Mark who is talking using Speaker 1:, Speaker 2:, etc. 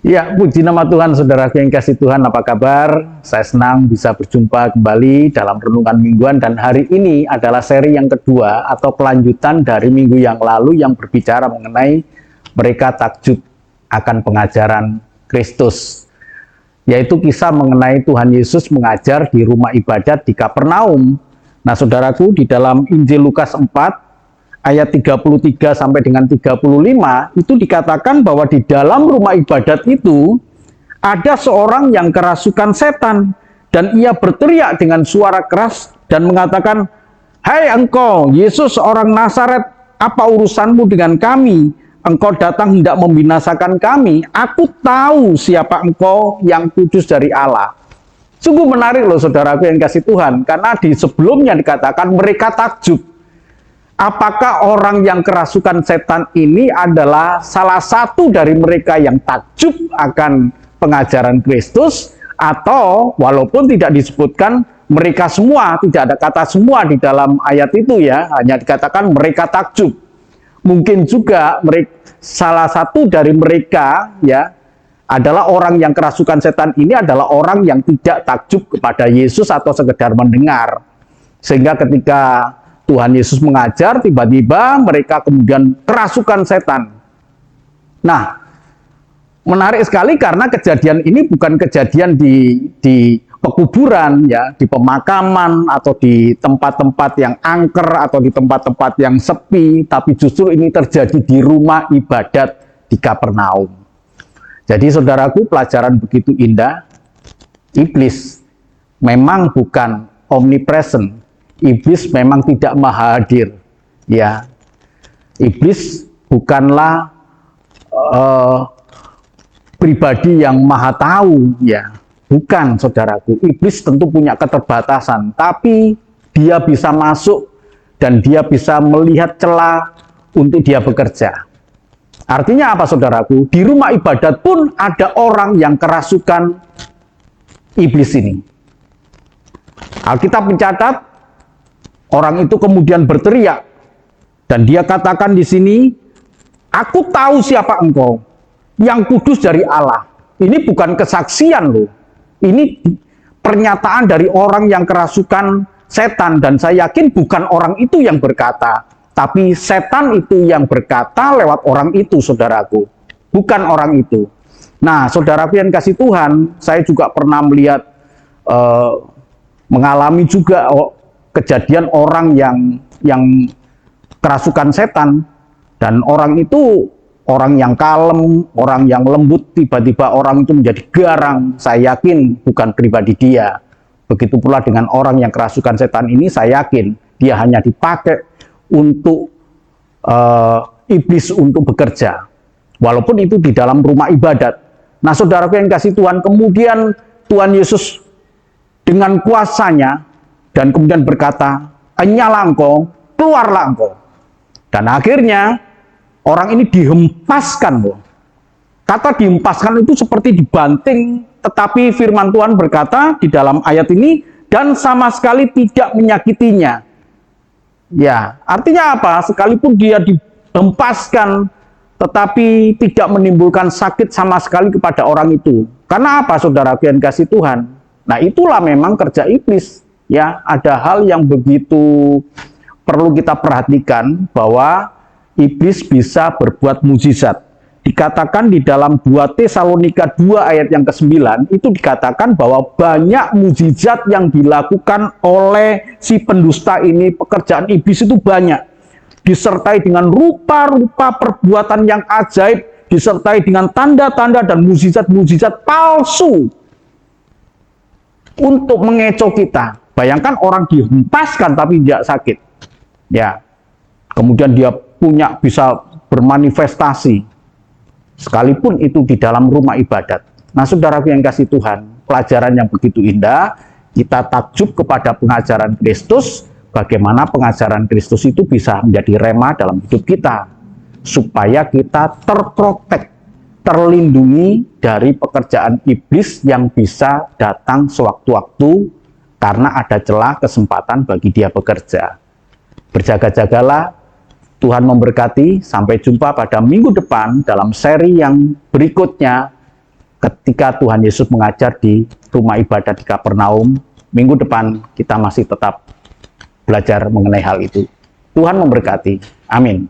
Speaker 1: Ya, puji nama Tuhan, saudaraku yang kasih Tuhan, apa kabar? Saya senang bisa berjumpa kembali dalam renungan mingguan, dan hari ini adalah seri yang kedua atau kelanjutan dari minggu yang lalu yang berbicara mengenai mereka takjub akan pengajaran Kristus, yaitu kisah mengenai Tuhan Yesus mengajar di rumah ibadat di Kapernaum. Nah, saudaraku, di dalam Injil Lukas 4 ayat 33 sampai dengan 35 itu dikatakan bahwa di dalam rumah ibadat itu ada seorang yang kerasukan setan, dan ia berteriak dengan suara keras dan mengatakan, "Hai engkau, Yesus orang Nazaret, apa urusanmu dengan kami? Engkau datang hendak membinasakan kami. Aku tahu siapa engkau, yang kudus dari Allah." Sungguh menarik loh saudaraku yang kasih Tuhan, karena di sebelumnya dikatakan mereka takjub. Apakah orang yang kerasukan setan ini adalah salah satu dari mereka yang takjub akan pengajaran Kristus, atau walaupun tidak disebutkan mereka semua, tidak ada kata semua di dalam ayat itu ya, hanya dikatakan mereka takjub. Mungkin juga salah satu dari mereka ya adalah orang yang kerasukan setan ini adalah orang yang tidak takjub kepada Yesus atau sekedar mendengar. Sehingga ketika Tuhan Yesus mengajar, tiba-tiba mereka kemudian kerasukan setan. Nah, menarik sekali karena kejadian ini bukan kejadian di pekuburan, ya, di pemakaman atau di tempat-tempat yang angker atau di tempat-tempat yang sepi, tapi justru ini terjadi di rumah ibadat di Kapernaum. Jadi saudaraku, pelajaran begitu indah. Iblis memang bukan omnipresent. Iblis memang tidak maha hadir, ya. Iblis bukanlah pribadi yang maha tahu, ya. Bukan, saudaraku. Iblis tentu punya keterbatasan, tapi dia bisa masuk dan dia bisa melihat celah untuk dia bekerja. Artinya apa, saudaraku? Di rumah ibadat pun ada orang yang kerasukan iblis ini. Alkitab mencatat orang itu kemudian berteriak, dan dia katakan di sini, "Aku tahu siapa engkau, yang kudus dari Allah." Ini bukan kesaksian loh. Ini pernyataan dari orang yang kerasukan setan, dan saya yakin bukan orang itu yang berkata, tapi setan itu yang berkata lewat orang itu, saudaraku. Bukan orang itu. Nah, saudaraku yang kasih Tuhan, saya juga pernah melihat, mengalami juga kejadian orang yang kerasukan setan, dan orang itu orang yang kalem, orang yang lembut, tiba-tiba orang itu menjadi garang. Saya yakin bukan pribadi dia. Begitu pula dengan orang yang kerasukan setan ini, saya yakin dia hanya dipakai untuk iblis untuk bekerja, walaupun itu di dalam rumah ibadat. Nah, saudaraku yang kasih Tuhan, kemudian Tuhan Yesus dengan kuasanya dan kemudian berkata, "Nyala engkau, keluarlah engkau." Dan akhirnya orang ini dihempaskan loh. Kata dihempaskan itu seperti dibanting, tetapi firman Tuhan berkata di dalam ayat ini, "Dan sama sekali tidak menyakitinya." Ya, artinya apa? Sekalipun dia dihempaskan, tetapi tidak menimbulkan sakit sama sekali kepada orang itu. Karena apa, saudaraku yang kasih Tuhan? Nah, itulah memang kerja iblis. Ya, ada hal yang begitu perlu kita perhatikan, bahwa iblis bisa berbuat mukjizat. Dikatakan di dalam 2 Tesalonika 2 ayat yang ke-9, itu dikatakan bahwa banyak mukjizat yang dilakukan oleh si pendusta ini, pekerjaan iblis itu banyak. Disertai dengan rupa-rupa perbuatan yang ajaib, disertai dengan tanda-tanda dan mukjizat-mukjizat palsu untuk mengecoh kita. Bayangkan orang dihempaskan tapi tidak sakit. Ya. Kemudian dia bisa bermanifestasi. Sekalipun itu di dalam rumah ibadat. Nah, saudaraku yang kasih Tuhan, pelajaran yang begitu indah, kita takjub kepada pengajaran Kristus, bagaimana pengajaran Kristus itu bisa menjadi rema dalam hidup kita, supaya kita terprotek, terlindungi dari pekerjaan iblis yang bisa datang sewaktu-waktu, karena ada celah kesempatan bagi dia bekerja. Berjaga-jagalah, Tuhan memberkati. Sampai jumpa pada minggu depan dalam seri yang berikutnya. ketika Tuhan Yesus mengajar di rumah ibadah di Kapernaum. Minggu depan kita masih tetap belajar mengenai hal itu. Tuhan memberkati. Amin.